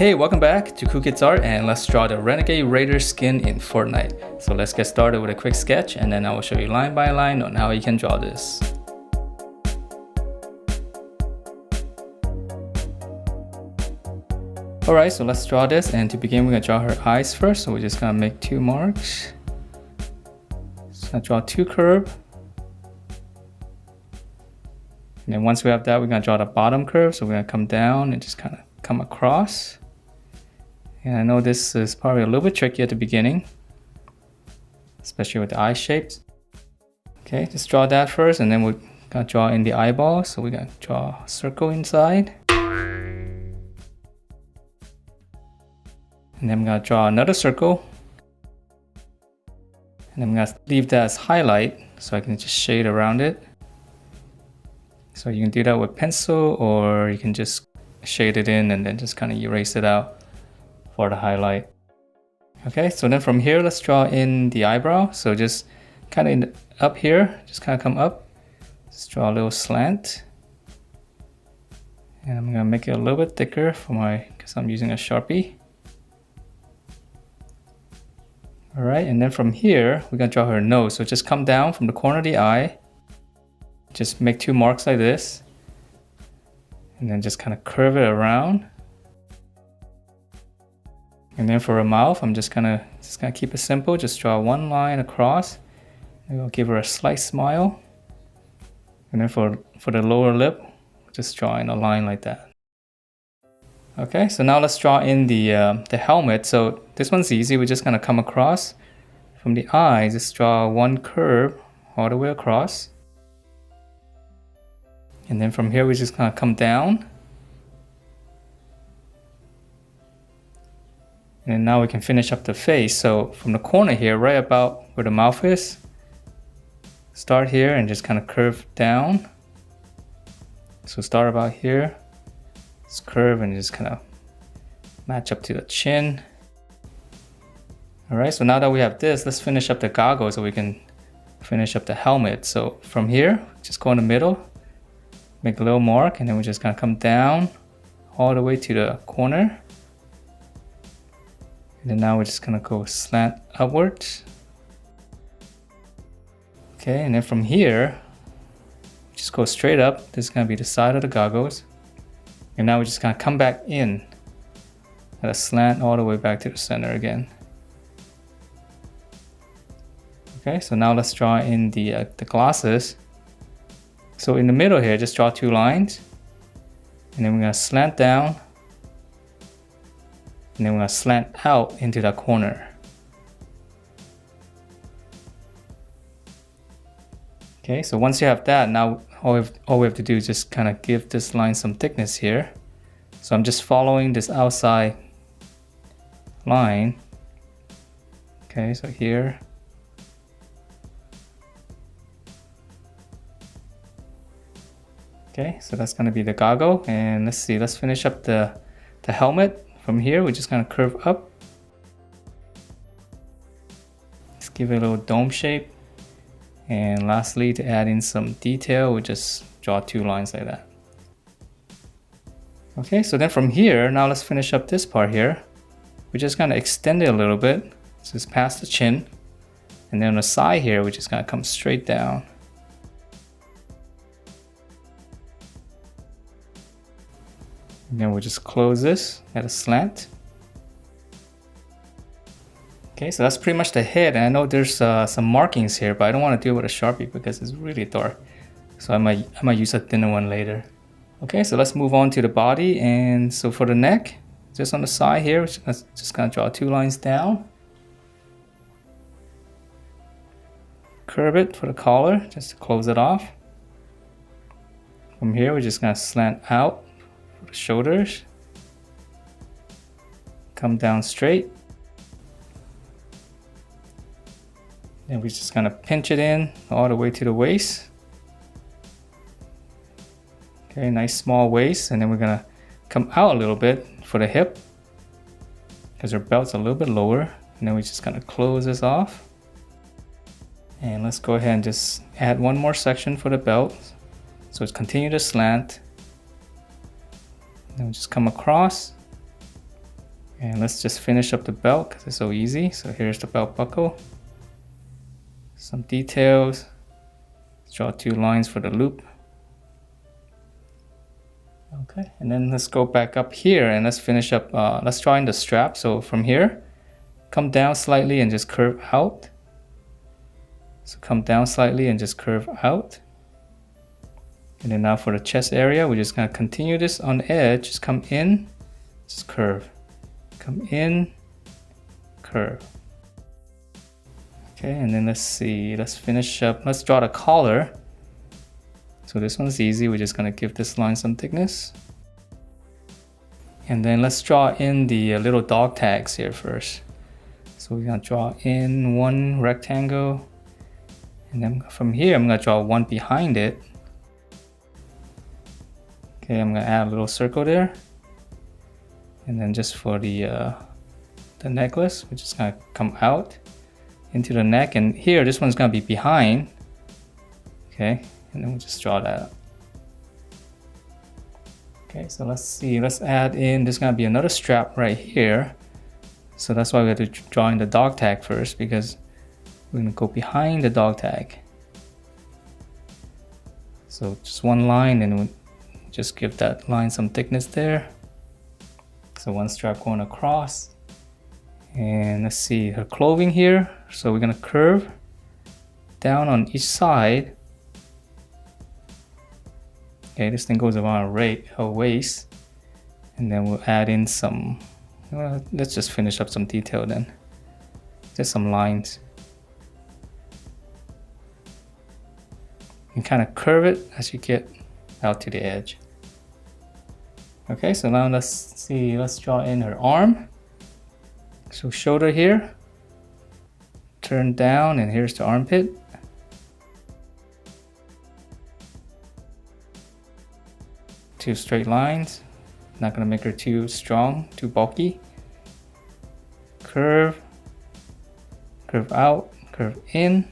Hey, welcome back to Cool Kids Art, and let's draw the Renegade Raider skin in Fortnite. So let's get started with a quick sketch, and then I will show you line by line on how you can draw this. Alright, so let's draw this, and to begin we're going to draw her eyes first, so we're just going to make 2 marks. Just going to draw 2 curves. And then once we have that, we're going to draw the bottom curve, so we're going to come down and just kind of come across. And I know this is probably a little bit tricky at the beginning, especially with the eye shapes. Okay, just draw that first, and then we're gonna draw in the eyeball. So we're gonna draw a circle inside. And then I'm gonna draw another circle. And I'm gonna leave that as highlight, so I can just shade around it. So you can do that with pencil, or you can just shade it in and then just kind of erase it out for the highlight. Okay, so then from here, let's draw in the eyebrow. So just kind of up here, just kind of come up. Just draw a little slant. And I'm gonna make it a little bit thicker because I'm using a Sharpie. All right, and then from here, we're gonna draw her nose. So just come down from the corner of the eye. Just make 2 marks like this. And then just kind of curve it around. And then for her mouth, I'm just gonna keep it simple. Just draw 1 line across. And we'll give her a slight smile. And then for the lower lip, just draw in a line like that. Okay, so now let's draw in the helmet. So this one's easy. We're just gonna come across from the eye. Just draw 1 curve all the way across. And then from here, we're just gonna come down. And then now we can finish up the face. So from the corner here, right about where the mouth is, start here and just kind of curve down. So start about here, just curve and just kind of match up to the chin. All right, so now that we have this, let's finish up the goggles so we can finish up the helmet. So from here, just go in the middle, make a little mark, and then we're just gonna come down all the way to the corner. And then now we're just gonna go slant upwards. Okay, and then from here, just go straight up. This is gonna be the side of the goggles. And now we're just gonna come back in at a slant all the way back to the center again. Okay, so now let's draw in the glasses. So in the middle here, just draw 2 lines. And then we're gonna slant down. And then we're gonna slant out into that corner. Okay, so once you have that, now all we have to do is just kind of give this line some thickness here. So I'm just following this outside line. Okay, so here. Okay, so that's gonna be the goggle. And let's see, let's finish up the helmet. From here, we're just gonna curve up. Just give it a little dome shape. And lastly, to add in some detail, we just draw 2 lines like that. Okay, so then from here, now let's finish up this part here. We're just gonna extend it a little bit, just past the chin. And then on the side here, we're just gonna come straight down. And then we'll just close this at a slant. Okay, so that's pretty much the head. And I know there's some markings here, but I don't want to do it with a Sharpie because it's really dark. So I might use a thinner one later. Okay, so let's move on to the body. And so for the neck, just on the side here, we're just gonna draw 2 lines down. Curve it for the collar, just to close it off. From here, we're just gonna slant out. The shoulders, come down straight, and we're just gonna pinch it in all the way to the waist. Okay, nice small waist, and then we're gonna come out a little bit for the hip because her belt's a little bit lower, and then we're just gonna close this off. And let's go ahead and just add 1 more section for the belt, so it's continue to slant. Then we'll just come across And let's just finish up the belt because it's so easy. So here's the belt buckle. Some details. Let's draw 2 lines for the loop. Okay, and then let's go back up here and let's finish up, let's draw in the strap. So from here, come down slightly and just curve out. So come down slightly and just curve out. And then now for the chest area, we're just gonna continue this on the edge, just come in, just curve. Come in, curve. Okay, and then let's see, let's finish up, let's draw the collar. So this one's easy, we're just gonna give this line some thickness. And then let's draw in the little dog tags here first. So we're gonna draw in 1 rectangle. And then from here, I'm gonna draw 1 behind it. Okay, I'm gonna add a little circle there. And then just for the necklace, we're just gonna come out into the neck. And here, this one's gonna be behind. Okay, and then we'll just draw that up. Okay, so let's see, let's add in, there's gonna be another strap right here. So that's why we have to draw in the dog tag first, because we're gonna go behind the dog tag. So just 1 line, and we'll just give that line some thickness there. So 1 strap going across. And let's see her clothing here. So we're gonna curve down on each side. Okay, this thing goes around her waist. And then we'll add in some, let's just finish up some detail then. Just some lines. And kind of curve it as you get out to the edge. Okay, so now let's see, let's draw in her arm. So shoulder here, turn down, and here's the armpit. Two straight lines, not gonna make her too strong, too bulky. Curve, curve out, curve in,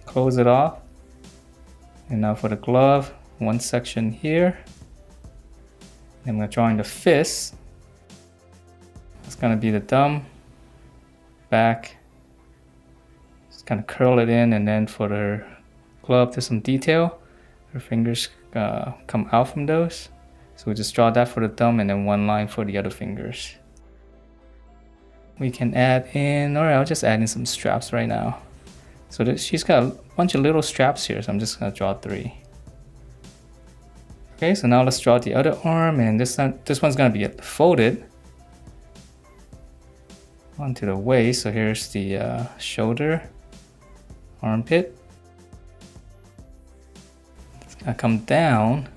close it off. And now for the glove, 1 section here. I'm gonna draw in the fist. It's gonna be the thumb, back. Just kind of curl it in, and then for the glove, there's some detail. Her fingers come out from those. So we just draw that for the thumb, and then 1 line for the other fingers. We can add in, or I'll just add in some straps right now. So she's got a bunch of little straps here, so I'm just gonna draw 3. Okay, so now let's draw the other arm, and this one's gonna be folded onto the waist. So here's the shoulder, armpit. It's gonna come down,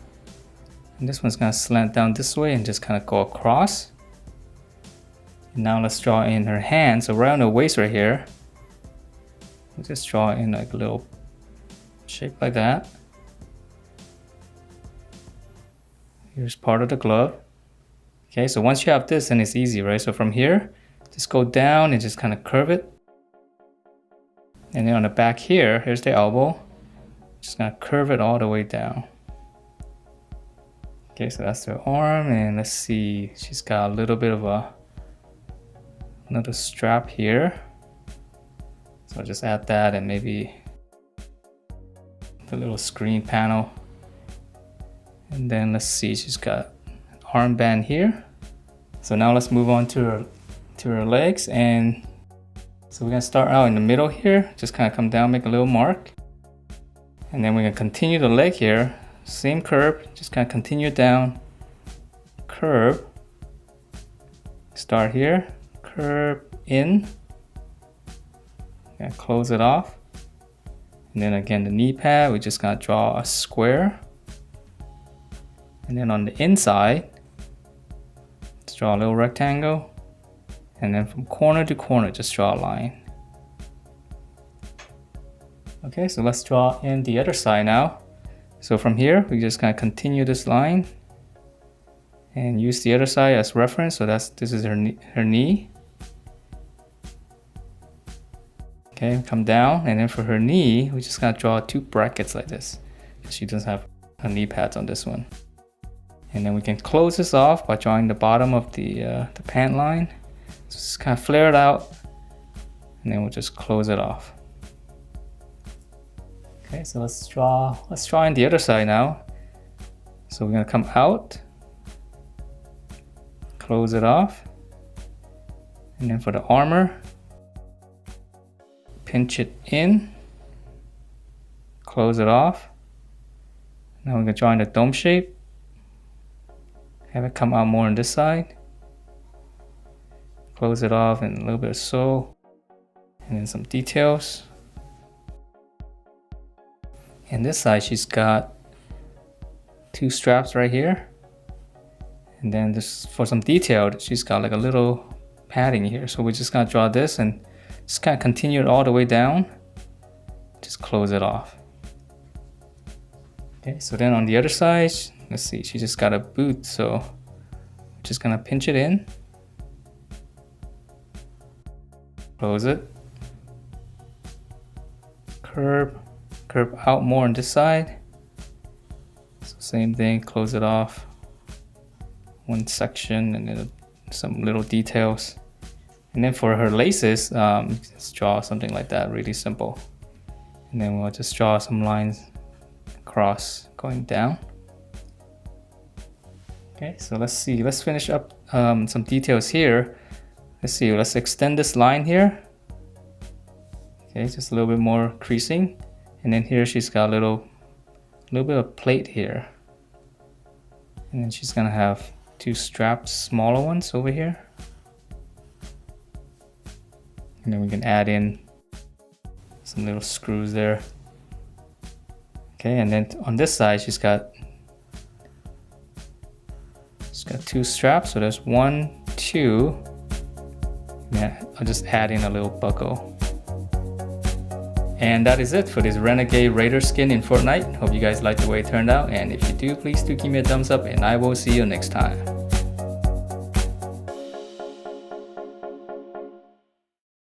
and this one's gonna slant down this way and just kind of go across. And now let's draw in her hand. So around the waist right here, we'll just draw in like a little shape like that. Here's part of the glove. Okay, so once you have this, then it's easy, right? So from here, just go down and just kind of curve it. And then on the back here, here's the elbow. Just gonna curve it all the way down. Okay, so that's the arm, and let's see, she's got a little bit of another strap here. So I'll just add that, and maybe the little screen panel. And then let's see, she's got an armband here. So now let's move on to her legs. And so we're gonna start out in the middle here, just kind of come down, make a little mark. And then we're gonna continue the leg here, same curve, just kind of continue down, curve, start here, curve in, and close it off. And then again, the knee pad, we're just gonna draw a square. And then on the inside, let's draw a little rectangle. And then from corner to corner, just draw a line. Okay, so let's draw in the other side now. So from here, we're just gonna continue this line and use the other side as reference. So this is her knee. Okay, come down, and then for her knee, we're just gonna draw 2 brackets like this. She doesn't have her knee pads on this one. And then we can close this off by drawing the bottom of the pant line. So just kind of flare it out, and then we'll just close it off. Okay, so let's draw in the other side now. So we're gonna come out, close it off, and then for the armor, pinch it in, close it off. Now we're gonna draw in the dome shape, have it come out more on this side, close it off, and a little bit of sole, and then some details. And this side, she's got 2 straps right here, and then this for some detail, she's got like a little padding here. So we're just gonna draw this and just kind of continue it all the way down, just close it off. Okay, so then on the other side, let's see, she just got a boot, so we're just gonna pinch it in, close it, curve out more on this side. So same thing, close it off, one section, and then some little details. And then for her laces, just draw something like that, really simple. And then we'll just draw some lines across going down. Okay, so let's see, let's finish up some details here. Let's extend this line here. Okay, just a little bit more creasing. And then here she's got a little bit of plate here. And then she's gonna have 2 straps, smaller ones over here. And then we can add in some little screws there. Okay, and then on this side, she's got 2 straps. So there's 1, 2. Yeah, I'll just add in a little buckle. And that is it for this Renegade Raider skin in Fortnite. Hope you guys liked the way it turned out. And if you do, please do give me a thumbs up, and I will see you next time.